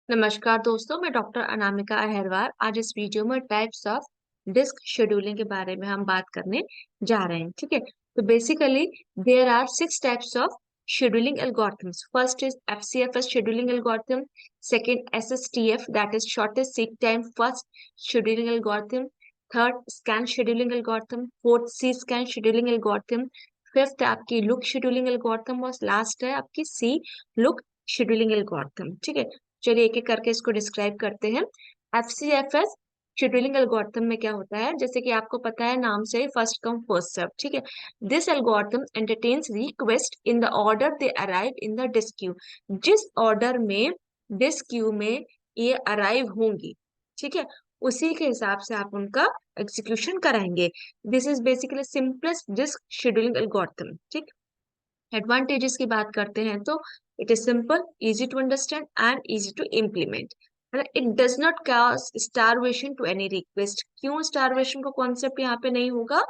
नमस्कार दोस्तों, मैं डॉक्टर अनामिका अहिरवार। आज इस वीडियो में टाइप्स ऑफ डिस्क शेड्यूलिंग के बारे में हम बात करने जा रहे हैं। ठीक है, तो basically there are 6 types of scheduling algorithms. First is FCFS scheduling algorithm, second SSTF that is shortest seek time first scheduling algorithm, third scan scheduling algorithm, fourth C scan scheduling algorithm, fifth आपकी look scheduling algorithm और last है आपकी see look scheduling algorithm. ठीक है, चलिए एक एक करके इसको डिस्क्राइब करते हैं। एफसीएफएस शेड्यूलिंग एल्गोरिथम में क्या होता है, जैसे कि आपको पता है नाम से, फर्स्ट कम फर्स्ट सर्व। ठीक है, this algorithm entertains request in the order they arrive in the disk queue. जिस ऑर्डर में डिस्क क्यू में ये अराइव होंगी, ठीक है, उसी के हिसाब से आप उनका एग्जीक्यूशन कराएंगे। This is basically simplest disk scheduling algorithm. ठीक, एडवांटेजेस की बात करते हैं तो it is simple, easy to understand and easy to implement. It does not cause starvation to any request. क्यों स्टारवेशन का कॉन्सेप्ट यहाँ पे नहीं होगा?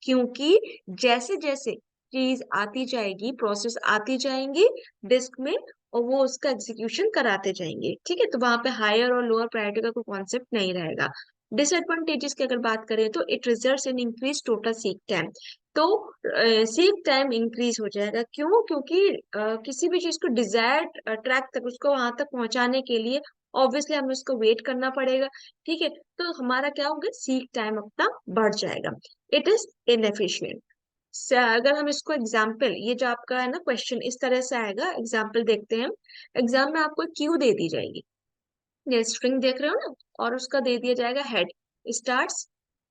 क्योंकि जैसे जैसे चीज आती जाएगी, प्रोसेस आती जाएंगी डिस्क में, और वो उसका एग्जीक्यूशन कराते जाएंगे। ठीक है, तो वहां पे हायर और लोअर प्रायोरिटी का कोई कॉन्सेप्ट नहीं रहेगा। डिसएडवांटेजेस की अगर बात करें तो it results in increase total seek time. तो सीक टाइम इंक्रीज हो जाएगा। क्यों? क्योंकि किसी भी चीज को डिजायर्ड ट्रैक तक, उसको वहां तक पहुंचाने के लिए ऑब्वियसली हमें उसको वेट करना पड़ेगा। ठीक है, तो हमारा क्या होगा, सीक टाइम अपना बढ़ जाएगा। It is inefficient. अगर हम इसको एग्जाम्पल, ये जो आपका है ना क्वेश्चन, इस तरह से आएगा। एग्जाम्पल देखते हैं। एग्जाम में आपको क्यू दे दी जाएगी, ये स्ट्रिंग देख रहे हो ना, और उसका दे दिया जाएगा हेड स्टार्ट्स।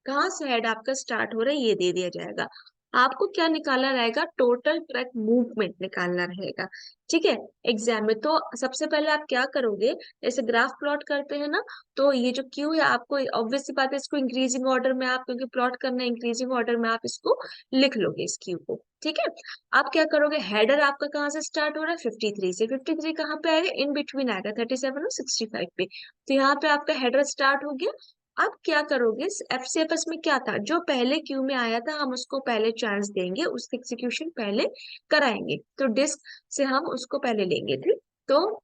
कहाँ से हेड आपका स्टार्ट हो रहा है ये दे दिया जाएगा। आपको क्या निकालना रहेगा? टोटल ट्रैक मूवमेंट निकालना रहेगा। ठीक है, एग्जाम में तो सबसे पहले आप क्या करोगे, जैसे ग्राफ प्लॉट करते हैं ना, तो ये जो क्यू है, आपको ऑब्वियस सी बात है, इसको इंक्रीजिंग ऑर्डर में आप, क्योंकि प्लॉट करना है इंक्रीजिंग ऑर्डर में, आप इसको लिख लोगे इस क्यू को। ठीक है, आप क्या करोगे, हेडर आपका कहाँ से स्टार्ट हो रहा है? 53 से। 53 कहाँ पे आएगा? इन बिटवीन आएगा 37 और 65 पे। तो यहाँ पे आपका हेडर स्टार्ट हो गया। अब क्या करोगे, एफसीएफएस में क्या था, जो पहले क्यू में आया था हम उसको पहले चांस देंगे, उसकी एग्जीक्यूशन पहले कराएंगे। तो डिस्क से हम उसको पहले लेंगे। ठीक, तो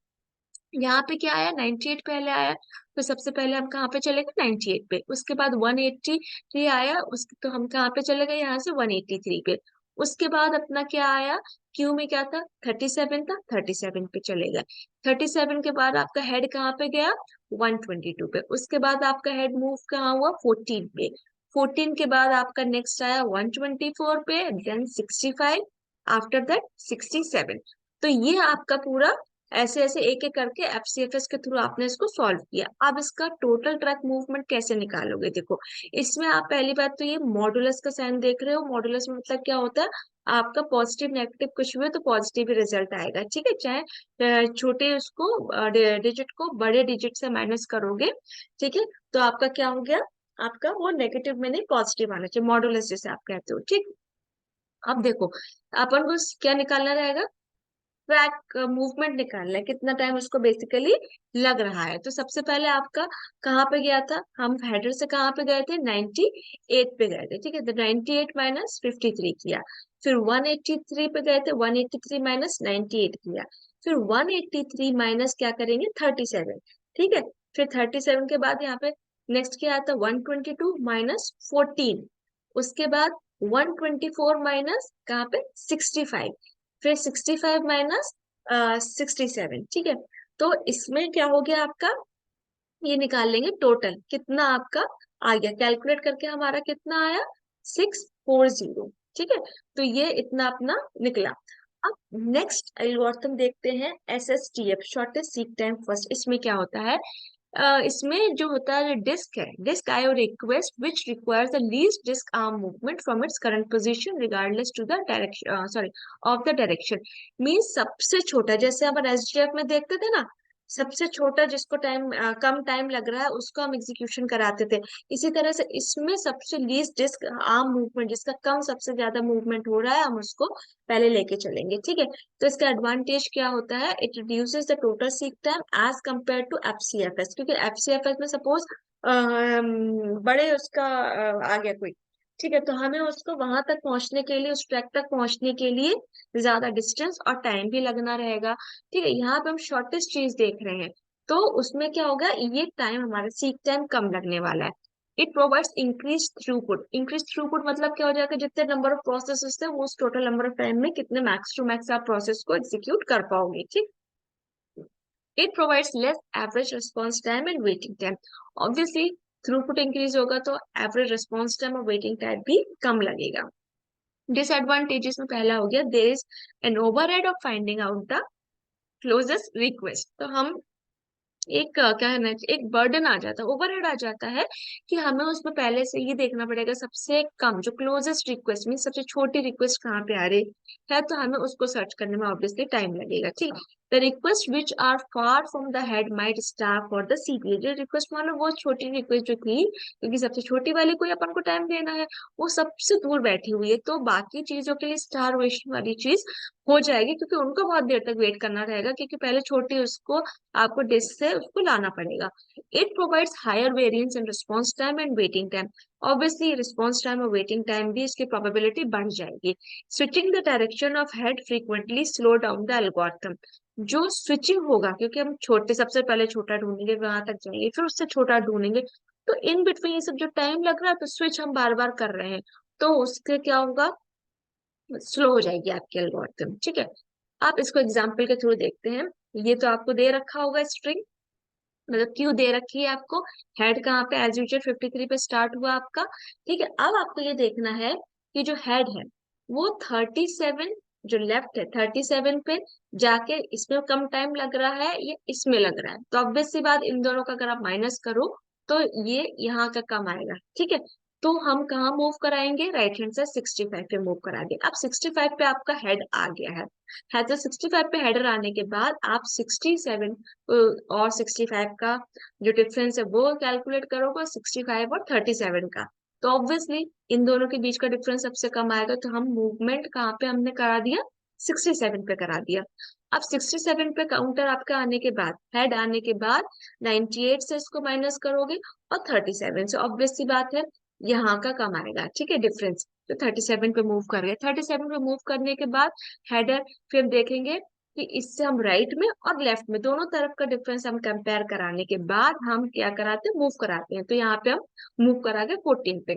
यहाँ पे क्या आया, 98 पहले आया, तो सबसे पहले हम कहाँ पे चले गए? 98 पे। उसके बाद 183 आया, उसके तो हम कहाँ पे चले गए? यहाँ से 183 पे। उसके बाद अपना क्या आया, क्यू में क्या था? 37 था, 37 पे चले गए। 37 के बाद आपका हेड कहाँ पे गया? 122 पे। उसके बाद आपका हेड मूव कहाँ हुआ? 14 पे। 14 के बाद आपका नेक्स्ट आया 124 पे, देन 65, आफ्टर दैट 67। तो ये आपका पूरा ऐसे ऐसे एक एक करके एफसीएफएस के थ्रू आपने इसको सॉल्व किया। अब इसका टोटल ट्रैक मूवमेंट कैसे निकालोगे? देखो, इसमें आप पहली बात तो ये मॉडुलस का साइन देख रहे हो। मॉडुलस में मतलब क्या होता है, आपका पॉजिटिव नेगेटिव कुछ भी हो तो पॉजिटिव ही रिजल्ट आएगा। ठीक है, चाहे छोटे उसको डिजिट को बड़े डिजिट से माइनस करोगे, ठीक है, तो आपका क्या हो गया, आपका वो नेगेटिव में नहीं पॉजिटिव आना चाहिए, मॉडुलस जैसे आप कहते हो। ठीक, अब देखो, अपन को क्या निकालना रहेगा? ट्रैक मूवमेंट निकालना है, कितना टाइम उसको बेसिकली लग रहा है। तो सबसे पहले आपका कहाँ पे गया था, हम हेडर से कहाँ पे गए थे? 98 पे गए थे। ठीक है, तो 98 माइनस 53 किया। फिर 183 पे गए थे, 183 माइनस 98 किया। फिर 183 माइनस क्या करेंगे? 37। ठीक है, फिर 37 के बाद यहाँ पे नेक्स्ट क्या आता? 122 माइनस 14। उसके बाद 124 माइनस कहाँ पे? 65। फिर 65 माइनस 67। ठीक है, तो इसमें क्या हो गया आपका, ये निकाल लेंगे टोटल कितना आपका आ गया। कैलकुलेट करके हमारा कितना आया? 640। ठीक है, तो ये इतना अपना निकला। अब नेक्स्ट एल्गोरिथम देखते हैं, SSTF, shortest seek time first. इसमें क्या होता है, इसमें जो होता है, डिस्क है, disk I O request which requires the least disk arm movement from its current position regardless to the direction, sorry, of the direction. Means सबसे छोटा, जैसे अपन एसडीएफ में देखते थे ना, सबसे छोटा जिसको टाइम कम टाइम लग रहा है उसको हम एग्जीक्यूशन कराते थे। इसी तरह से इसमें सबसे लीस्ट डिस्क आर्म मूवमेंट, जिसका कम सबसे ज्यादा मूवमेंट हो रहा है, हम उसको पहले लेके चलेंगे। ठीक है, तो इसका एडवांटेज क्या होता है, it reduces the total seek time as compare to FCFS. क्योंकि एफसीएफएस में सपोज बड़े उसका आ गया कोई, ठीक है, तो हमें उसको वहां तक पहुंचने के लिए, उस ट्रैक तक पहुंचने के लिए ज्यादा डिस्टेंस और टाइम भी लगना रहेगा। ठीक है, यहाँ पे हम शॉर्टेस्ट चीज देख रहे हैं, तो उसमें क्या होगा, ये टाइम हमारा सीक टाइम कम लगने वाला है। It provides increase throughput. Increase throughput मतलब क्या हो जाएगा, जितने नंबर ऑफ प्रोसेस थे वो उस टोटल नंबर ऑफ टाइम में कितने मैक्स टू मैक्स आप प्रोसेस को एग्जीक्यूट कर पाओगे, ठीक। It provides less average response time and waiting time. Obviously throughput increase होगा तो एवरेज रिस्पॉन्स टाइम और वेटिंग टाइम भी कम लगेगा। डिसएडवांटेजेस में पहला हो गया, there is an overhead of finding out the closest request. तो हम एक क्या है ना, एक बर्डन आ जाता है, ओवरहेड आ जाता है कि हमें उसमें पहले से ये देखना पड़ेगा सबसे कम जो क्लोजेस्ट रिक्वेस्ट मीन सबसे छोटी रिक्वेस्ट कहाँ पे आ रही है, तो हमें उसको सर्च करने में ऑब्वियसली टाइम लगेगा, ठीक। The request which are far from the head might starve for the CPU. जो रिक्वेस्ट मानो वो छोटी रिक्वेस्ट जो थी, क्योंकि सबसे छोटी वाली को ही अपन को टाइम देना है, वो सबसे दूर बैठी हुई है, तो बाकी चीजों के लिए स्टार वेशन वाली चीज हो जाएगी, क्योंकि उनको बहुत देर तक वेट करना रहेगा, क्योंकि पहले छोटी उसको आपको डिस्क से उसको लाना पड़ेगा। It provides higher variance in response time and waiting time. Obviously response time और वेटिंग टाइम भी इसकी प्रोबेबिलिटी बढ़ जाएगी। Switching the direction of head frequently slow down the algorithm. जो स्विचिंग होगा, क्योंकि हम छोटे सबसे पहले छोटा ढूंढेंगे, वहां तक जाएंगे, फिर उससे छोटा ढूंढेंगे, तो इन बिटवीन ये सब जो टाइम लग रहा है, तो स्विच हम बार बार कर रहे हैं, तो उसके क्या होगा, स्लो हो जाएगी आपकी एल्गोरिथम, ठीक है। आप इसको एग्जाम्पल के थ्रू देखते हैं। ये तो आपको दे रखा होगा स्ट्रिंग, मतलब क्यों दे रखी है आपको, हेड कहाँ पे एज यूजुअल 53 पे स्टार्ट हुआ आपका, ठीक है। अब आपको ये देखना है कि जो हेड है वो 37, जो लेफ्ट है 37 पे जाके इसमें कम टाइम लग रहा है या इसमें लग रहा है, तो ऑब्वियस सी बात इन दोनों का अगर आप माइनस करो तो ये यहाँ का कम आएगा, ठीक है। तो हम कहाँ मूव कराएंगे, राइट हैंड से 65 पे मूव कराएंगे। अब 65 पे आपका हेड आ गया है तो 65 पे हेडर आने के बाद आप 67 और 65 का जो डिफरेंस है वो कैलकुलेट करोगे, 65 और 37 का, तो ऑब्वियसली इन दोनों के बीच का डिफरेंस सबसे कम आएगा, तो हम मूवमेंट कहाँ पे हमने करा दिया, 67 पे करा दिया। अब 67 पे काउंटर आपका आने के बाद, हेड आने के बाद 98 से इसको माइनस करोगे और 37 से, ऑब्वियस सी बात है यहाँ का कम आएगा, ठीक है, डिफरेंस। तो 37 पे मूव कर गए, 37 पे मूव करने के बाद हेडर, फिर देखेंगे कि इससे हम राइट में और लेफ्ट में दोनों तरफ का डिफरेंस हम कंपेयर कराने के बाद हम क्या कराते हैं, मूव कराते हैं। तो यहाँ पे हम मूव करा के 14 पे।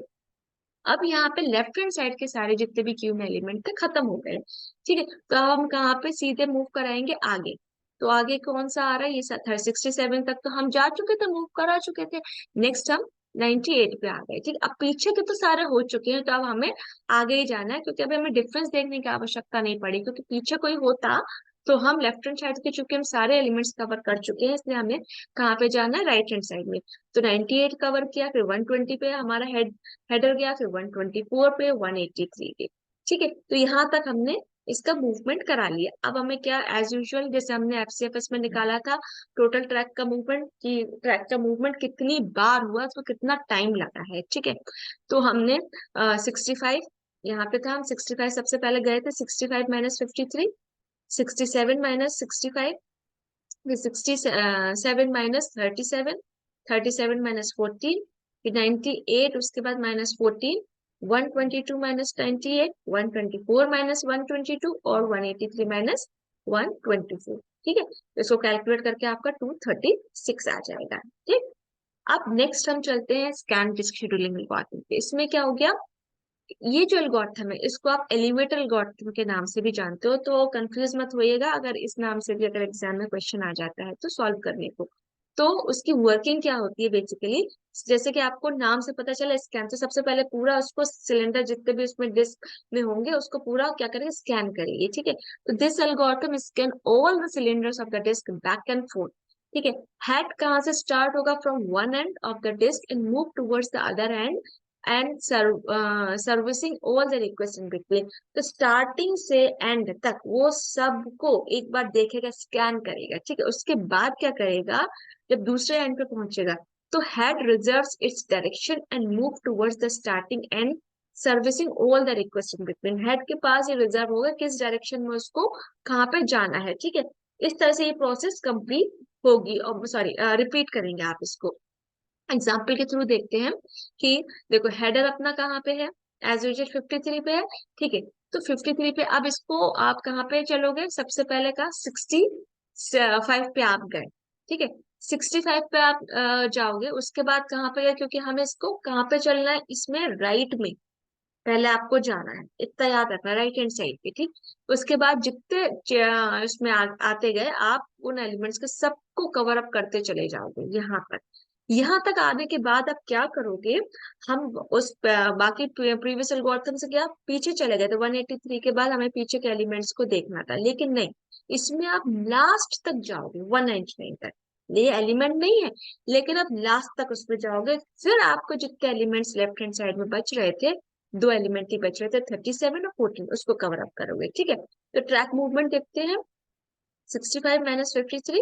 अब यहाँ पे लेफ्ट हैंड साइड के सारे जितने भी क्यू में एलिमेंट थे खत्म हो गए, ठीक है। तो अब हम कहाँ पे सीधे मूव कराएंगे आगे, तो आगे कौन सा आ रहा है, ये 67 तक तो हम जा चुके थे, मूव करा चुके थे। नेक्स्ट हम 98 पे आ गए, ठीक। अब पीछे के तो सारे हो चुके हैं, तो अब हमें आगे ही जाना है, क्योंकि अभी हमें डिफरेंस देखने की आवश्यकता नहीं पड़ी, क्योंकि पीछे कोई होता तो हम लेफ्ट हैंड साइड के चूंकि हम सारे एलिमेंट्स कवर कर चुके हैं, इसलिए हमें कहाँ पे जाना है, राइट हैंड साइड में। तो 98 कवर किया, फिर 120 पे हमारा हेडर गया, फिर 124 पे, 183 पे, ठीक है। तो यहाँ तक हमने इसका मूवमेंट करा लिया। अब हमें क्या, एज यूजुअल जैसे हमने एफसीएफएस में निकाला था टोटल ट्रैक का मूवमेंट, कि ट्रैक का मूवमेंट कितनी बार हुआ, तो कितना टाइम लगा है, ठीक है। तो हमने 65 यहाँ पे था, हम 65 सबसे पहले गए थे, 65 माइनस 53, 67 माइनस 65, फिर 67 माइनस 37, 37 माइनस 14, फिर 98 उसके बाद माइनस 14, 122 माइनस 98, 124 माइनस 122 और 183 माइनस 124, ठीक है। तो इसको कैलकुलेट करके आपका 236 आ जाएगा, ठीक। अब नेक्स्ट हम चलते हैं स्कैन डिस्क शेड्यूलिंग एल्गोरिथम पे। इसमें क्या हो गया, ये जो एल्गोरिथम है इसको आप एलिवेटर एल्गोरिथम के नाम से भी जानते हो, तो कंफ्यूज मत होइएगा अगर इस नाम से भी अगर एग्जाम में क्वेश्चन आ जाता है तो सॉल्व करने को। तो उसकी वर्किंग क्या होती है बेसिकली, जैसे कि आपको नाम से पता चला स्कैन, तो सबसे पहले पूरा उसको सिलेंडर जितने भी उसमें डिस्क में होंगे उसको पूरा क्या करेंगे, स्कैन करेंगे, ठीक है। तो this algorithm scan all the cylinders of the disk back and forth, ठीक है। हेड कहाँ से स्टार्ट होगा, from one end of the disk and move towards the other end and servicing all the request in between. तो starting से end तक वो सबको एक बार देखेगा, स्कैन करेगा, ठीक है। उसके बाद क्या करेगा, जब दूसरे एंड पे पहुंचेगा तो head reserves its direction and move towards the starting end servicing all the request in between. Head के पास ये रिजर्व होगा किस डायरेक्शन में उसको कहाँ पे जाना है, ठीक है। इस तरह से ये प्रोसेस कंप्लीट होगी, और सॉरी रिपीट करेंगे आप इसको एग्जाम्पल के थ्रू देखते हैं कि देखो हेडर अपना कहाँ पे है, एज यूजुअल 53 पे है, ठीक है। तो 53 पे अब इसको आप कहाँ पे चलोगे, सबसे पहले का 65 पे आप गए, ठीक है। 65 पे आप जाओगे, उसके बाद कहाँ पे गए, क्योंकि हमें इसको कहाँ पे चलना है, इसमें राइट में पहले आपको जाना है, इतना याद रखना, राइट हैंड साइड पे, ठीक। उसके बाद जितने इसमें आते गए आप उन एलिमेंट्स के सबको कवर अप करते चले जाओगे यहाँ तक। यहाँ तक आने के बाद आप क्या करोगे, हम उस बाकी प्रीवियस एल्गोरिथम से क्या पीछे चले गए थे, 183 के बाद हमें पीछे के एलिमेंट्स को देखना था, लेकिन नहीं, इसमें आप लास्ट तक जाओगे 199 तक। ये एलिमेंट नहीं है, लेकिन आप लास्ट तक उसमें जाओगे, फिर आपको जितने एलिमेंट्स लेफ्ट हैंड साइड में बच रहे थे, दो एलिमेंट ही बच रहे थे, 37 और 14, उसको कवर अप करोगे, ठीक है। तो ट्रैक मूवमेंट देखते हैं। 65 minus 53,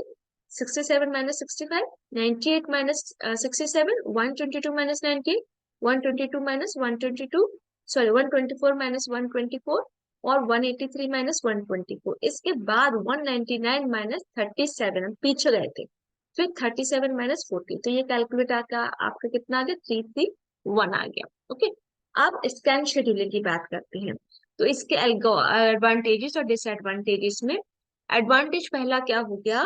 67 minus 65, 98 minus 67, 122 minus 98, 122 minus 122, sorry 124 minus 124, और 183 माइनस 124। इसके बाद 199 माइनस 37, हम पीछे गए थे, फिर 37 माइनस 40, तो ये कैलकुलेट आका आपका कितना आ गया, 331 आ गया। ओके, अब स्कैन शेड्यूलिंग की बात करते हैं। तो इसके एडवांटेजेस और डिसएडवांटेजेस में, एडवांटेज पहला क्या हो गया,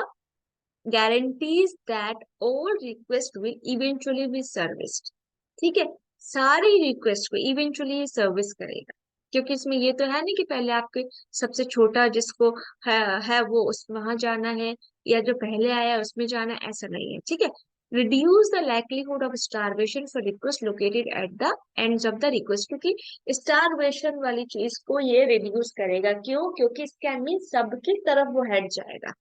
guarantees that all request will eventually B serviced, ठीक है। सारी रिक्वेस्ट को इवेंचुअली सर्विस करेगा, क्योंकि इसमें ये तो है नहीं कि पहले आपके सबसे छोटा जिसको है वो उस वहां जाना है, या जो पहले आया उसमें जाना है, ऐसा नहीं है, ठीक है। Reduce the likelihood of starvation for request located at the ends of the request, क्योंकि स्टारवेशन वाली चीज को ये रिड्यूस करेगा, क्यों, क्योंकि इसका मीन सबकी तरफ वो हेड जाएगा,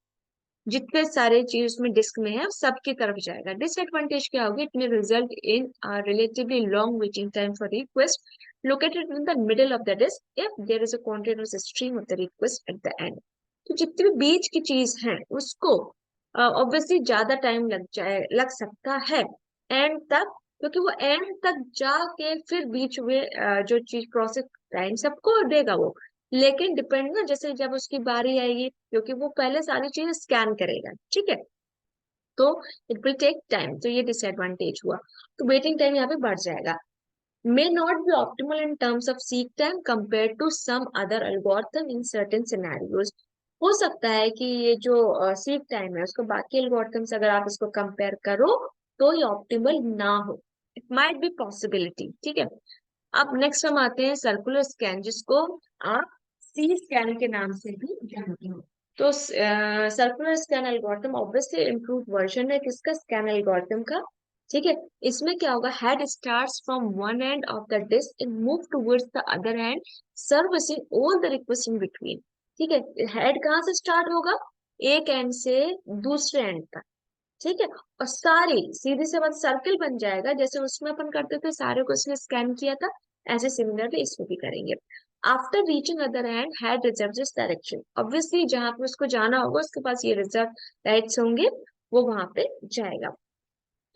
जितने सारे चीज उसमें डिस्क में है सबकी तरफ जाएगा। डिसएडवांटेज क्या होगी, it may result in relatively long waiting time for request located in the middle of the disk if there is a continuous stream of the request at the end. तो जितनी भी बीच की चीज है उसको ऑब्वियसली ज्यादा टाइम लग सकता है एंड तक, क्योंकि वो एंड तक जाके फिर बीच में जो चीज प्रोसेस टाइम सबको देगा वो, लेकिन डिपेंड ना, जैसे जब उसकी बारी आएगी, क्योंकि वो पहले सारी चीजें स्कैन करेगा, ठीक है, तो इट विल टेक टाइम, तो ये डिसएडवांटेज हुआ। तो वेटिंग टाइम यहाँ पे बढ़ जाएगा। May not be optimal in terms of seek time compare to some other algorithm in certain scenarios. हो सकता है कि ये जो सीक टाइम है उसको बाकी एल्गोरिथम से अगर आप इसको कंपेयर करो तो ये ऑप्टिमल ना हो, इट माइट बी पॉसिबिलिटी, ठीक है। अब नेक्स्ट हम आते हैं सर्कुलर स्कैन, जिसको आप सी स्कैन के नाम से भी जानते हो। तो circular scan algorithm obviously improve version है किसका, स्कैन एल्गोरिथम का, ठीक है। इसमें क्या होगा, head starts from one end of the disk and move towards the other end, servicing all the request in between, ठीक है। हेड कहाँ से स्टार्ट होगा, एक एंड से दूसरे एंड तक, ठीक है। और सारी सीधी से बात सर्कल बन जाएगा, जैसे उसमें अपन करते थे सारे को उसने स्कैन किया था, ऐसे सिमिलरली इसमें भी करेंगे। After reaching other hand head reserve this direction, obviously जहां पे उसको जाना होगा उसके पास ये रिजर्व राइट्स होंगे, वो वहां पे जाएगा।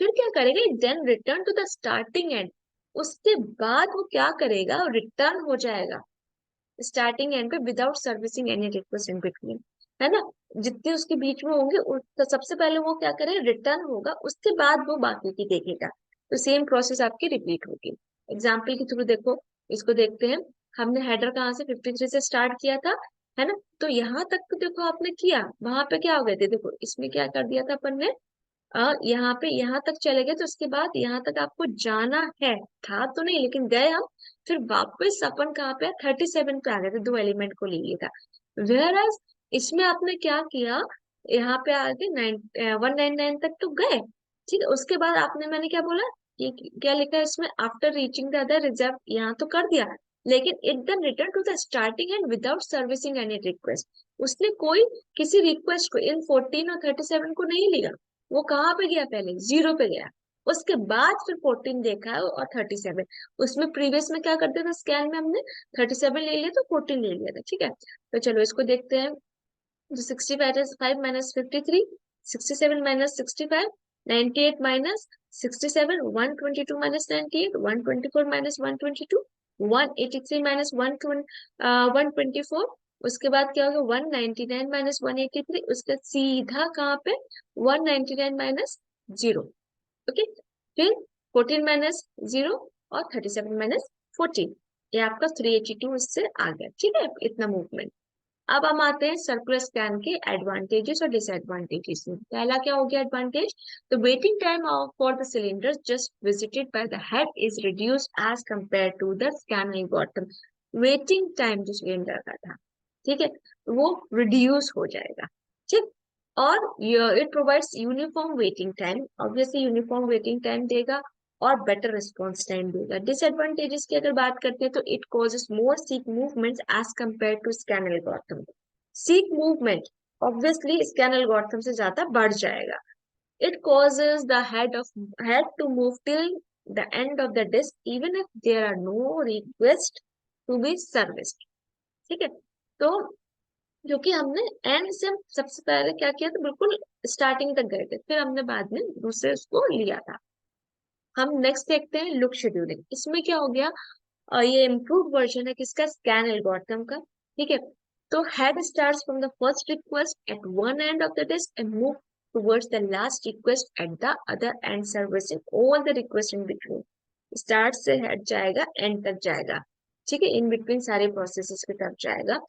फिर क्या करेगा, then return to the starting end, उसके बाद वो क्या करेगा, रिटर्न हो जाएगा स्टार्टिंग एंड पे without servicing any request in between, है ना। जितने उसके बीच में होंगे तो सबसे पहले वो क्या करे, रिटर्न होगा, उसके बाद वो बाकी की देखेगा, तो सेम प्रोसेस आपकी रिपीट होगी। एग्जाम्पल के थ्रू देखो, इसको देखते हैं। हमने हेडर कहाँ से 53 से स्टार्ट किया था, है ना, तो यहाँ तक तो देखो आपने किया, वहां पे क्या हो गए थे, देखो इसमें क्या कर दिया था अपन ने, यहाँ पे यहाँ तक चले गए, तो उसके बाद यहाँ तक आपको जाना है, था तो नहीं लेकिन गए हम, फिर वापस अपन कहाँ पे 37 पे आ गए थे, दो एलिमेंट को ले लिया था। वेयर एज इसमें आपने क्या किया, यहाँ पे आके 199 तक तो गए, ठीक है। उसके बाद आपने, मैंने क्या बोला, ये क्या लिखा है इसमें, after reaching the other reserve, यहाँ तो कर दिया, लेकिन it then return to the starting end without servicing any request, उसने कोई किसी रिक्वेस्ट को इन 14 और 37 को नहीं लिया, वो कहाँ पे गया, पहले जीरो पे गया, उसके बाद फिर 14 देखा है और 37। उसमें प्रीवियस में क्या करते थे, स्कैन में हमने 37 ले लिया तो 14 ले लिया था, ठीक है। तो चलो इसको देखते हैं। तो 65 minus 53, 67 minus 65, 98 minus 67, 122 minus 98, 124 minus 122, 183 minus 124, उसके बाद क्या होगा 199 माइनस 183, उसका सीधा कहाँ पे 199 माइनस 0, ओके। फिर 14 माइनस 0 और 37 माइनस 14, ये आपका 382 इससे आ गया, ठीक है, इतना मूवमेंट। अब हम आते हैं सर्कुलर स्कैन के एडवांटेजेस और डिसएडवांटेजेस में। पहला क्या हो गया advantage, the waiting time for the cylinder just visited by the head is reduced as compare to the scan algorithm. Waiting time जो सिलेंडर का था, ठीक है, वो रिड्यूस हो जाएगा, ठीक। और it provides uniform waiting time, obviously uniform waiting time देगा और बेटर रिस्पॉन्स टाइम देगा। डिसएडवांटेजेस की अगर बात करते हैं तो it causes more seek movements as compare to scan algorithm. Seek movement obviously scan algorithm से ज्यादा बढ़ जाएगा। It causes the head to move till the end of the disk even if there are no request to be serviced, ठीक है। तो क्योंकि हमने and से सबसे पहले क्या किया था, बिल्कुल स्टार्टिंग तक गए थे, फिर हमने बाद में दूसरे उसको लिया था। हम नेक्स्ट देखते हैं लुक शेड्यूलिंग। इसमें क्या हो गया, ये इम्प्रूव वर्जन है किसका, स्कैन एल्गोरिथम का, ठीक है। तो head starts from the first request at one end of the disk and move towards the last request at the other end, servicing all the request in between. Start से head जाएगा end तक जाएगा, ठीक है, in between सारे processes की तरफ जाएगा।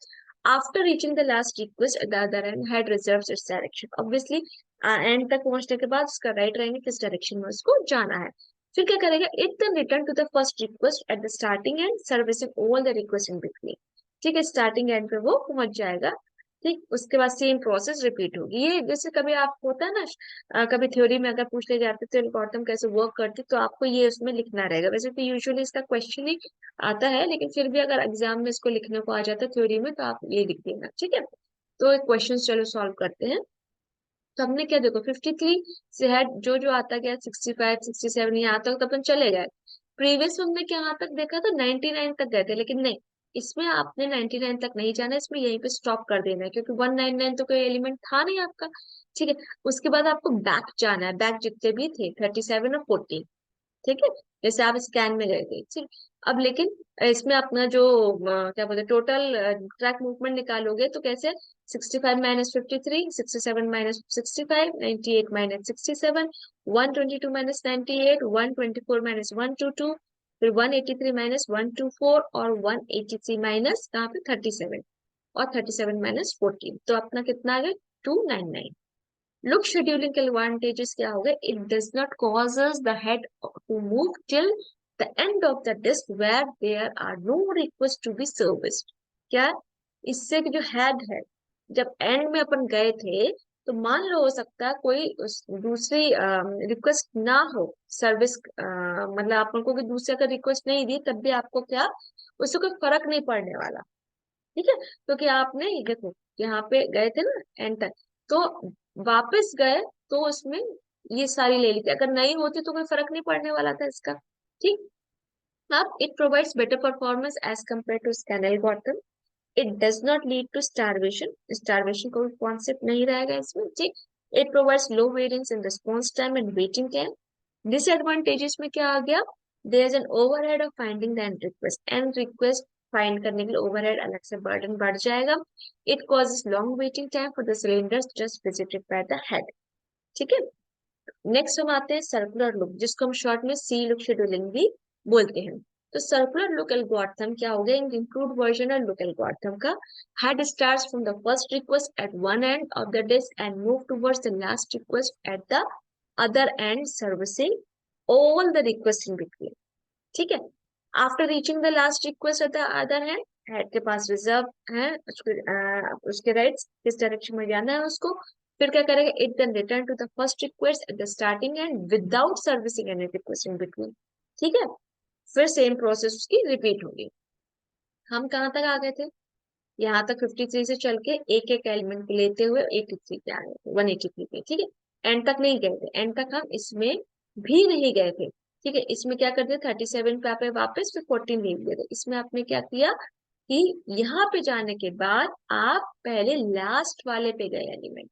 After reaching the last request at the other and, head reserves its direction. Obviously and तक पहुंचने के बाद उसका राइट रहेंगे किस डायरेक्शन में उसको जाना है। फिर क्या करेगा, it then return to the first request at the starting end, servicing all the request in between, ठीक है, स्टार्टिंग एंड पे वो पहुंच जाएगा, ठीक। उसके बाद सेम प्रोसेस रिपीट होगी। ये जैसे कभी आप होता है ना, कभी थ्योरी में अगर पूछ ले जाते तो एल्गोरिथम कैसे वर्क करती, तो आपको ये उसमें लिखना रहेगा। वैसे तो यूजुअली इसका क्वेश्चन ही आता है, लेकिन फिर भी अगर एग्जाम में इसको लिखने को आ जाता है थ्योरी में तो आप ये लिख देना, ठीक है। तो क्वेश्चन चलो सॉल्व करते हैं। तो हमने क्या देखो 53 से है जो जो आता गया, 65 67 यहाँ तक तो अपन चले गए। प्रीवियस हमने क्या यहाँ तक देखा था, 99 तक गए थे, लेकिन नहीं, इसमें आपने 99 तक नहीं जाना, इसमें यहीं पे स्टॉप कर देना है, क्योंकि 199 तो कोई एलिमेंट था नहीं आपका, ठीक है। उसके बाद आपको बैक जाना है, बैक जितने भी थे 37 और 40, ठीक है, जैसे आप स्कैन में गए थे, ठीक। अब लेकिन इसमें अपना जो क्या बोलते टोटल ट्रैक मूवमेंट निकालोगे तो कैसे, 65 minus 53, 67 minus 65, 98 minus 67, 122 minus 98, 124 minus 122, फिर 183 माइनस 124 और 183 माइनस कहाँ पे 37, और 37 माइनस 14, तो अपना कितना आ गया 299। लुक शेड्यूलिंग के एडवांटेजेस क्या हो गए, it does not causes the head to move till the end of the disk where there are no request to be serviced. क्या, इससे जो हेड है, जब एंड में अपन गए थे तो मान लो हो सकता है कोई दूसरी रिक्वेस्ट ना हो सर्विस, मतलब अपन को दूसरे का रिक्वेस्ट नहीं दी, तब भी आपको क्या, उससे कोई फर्क नहीं पड़ने वाला, ठीक है। क्योंकि आपने ये देखो यहाँ पे गए थे ना एंड तक, तो वापस गए तो उसमें ये सारी ले ली थी, अगर नहीं होती तो कोई फर्क नहीं पड़ने वाला था इसका, ठीक। अब it provides better performance as compare to scan algorithm. It does not lead to starvation, starvation कोई कॉन्सेप्ट नहीं रहेगा इसमें, ठीक। It provides low variance in response time and waiting time. Disadvantages में क्या आ गया, there is an overhead of finding the end request find करने के लिए ओवरहेड अलग से बर्डन बढ़ जाएगा। It causes long waiting time for the cylinders just visited by the head, ठीक है। नेक्स्ट हम आते हैं सर्कुलर लुक, जिसको हम शॉर्ट में सी लुक शेड्यूलिंग भी बोलते हैं। तो सर्कुलर लुक एल्गोरिथम क्या हो गया, इंप्रूव्ड वर्जन है लुक एल्गोरिथम का। Head starts from the first request at one end of the disk and move towards the last request at the other end, servicing all the request in between, ठीक है। After reaching the last request at the other hand, head के पास reserve है उसके rights किस direction में जाना है उसको। फिर क्या करेगा, it then return to the first request at the starting end without servicing any request in between, ठीक है। फिर सेम प्रोसेस उसकी रिपीट होगी। हम कहाँ तक आ गए थे, यहाँ तक 53 से चल के एक एक एलिमेंट लेते हुए 83 पे आ गए थे, 183 पे, ठीक है। एंड तक नहीं गए थे, एंड तक हम इसमें भी नहीं गए थे, ठीक है। इसमें क्या कर दिया 37 पे आप वापस, फिर 14 ले लिए थे। इसमें आपने क्या किया कि यहाँ पे जाने के बाद आप पहले लास्ट वाले पे गए एलिमेंट,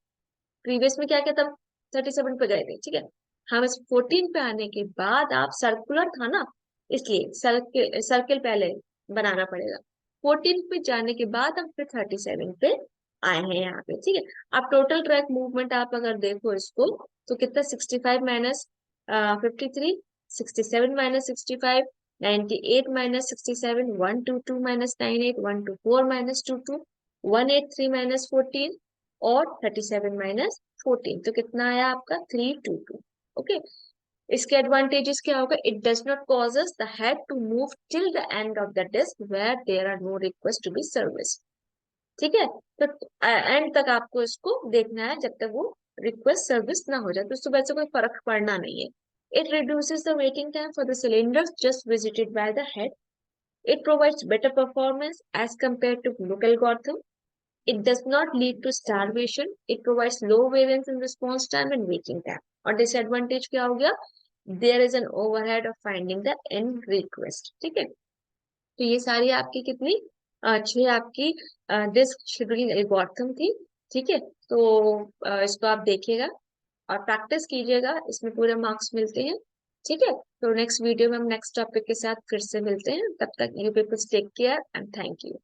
प्रीवियस में क्या क्या तब 37 पे गए थे, ठीक है। हम इस 14 पे आने के बाद, आप सर्कुलर था ना, इसलिए सर्किल सर्किल पहले बनाना पड़ेगा। 14 पे जाने के बाद हम फिर 37 पे आए हैं यहाँ पे, ठीक है। अब टोटल ट्रैक मूवमेंट आप अगर देखो इसको, तो कितना 65 minus 53, 67 minus 65, 98 minus 67, 122 minus 98, 124 minus 22, 183 minus 14 और 37 माइनस 14, तो कितना आया आपका 322। ओके, इसके एडवांटेजेस क्या होगा, it does not causes the head to move till the end of the disk where there are no request to be service. ठीक है, तो एंड तक आपको इसको देखना है जब तक वो रिक्वेस्ट सर्विस ना हो जाए, तो उससे वैसे कोई फर्क पड़ना नहीं है। It reduces the waiting time for the cylinders just visited by the head. It provides better performance as compared to Look algorithm. It does not lead to starvation. It provides low variance in response time and waiting time. और disadvantage क्या हो गया, there is an overhead of finding the end request। ठीक है, तो ये सारी आपकी कितनी अच्छी आपकी डिस्क शेड्यूलिंग एल्गोरिथम थी। ठीक है, तो इसको आप देखिएगा और प्रैक्टिस कीजिएगा, इसमें पूरे मार्क्स मिलते हैं। ठीक है, तो नेक्स्ट वीडियो में हम नेक्स्ट टॉपिक के साथ फिर से मिलते हैं, तब तक you peoples take care and thank you.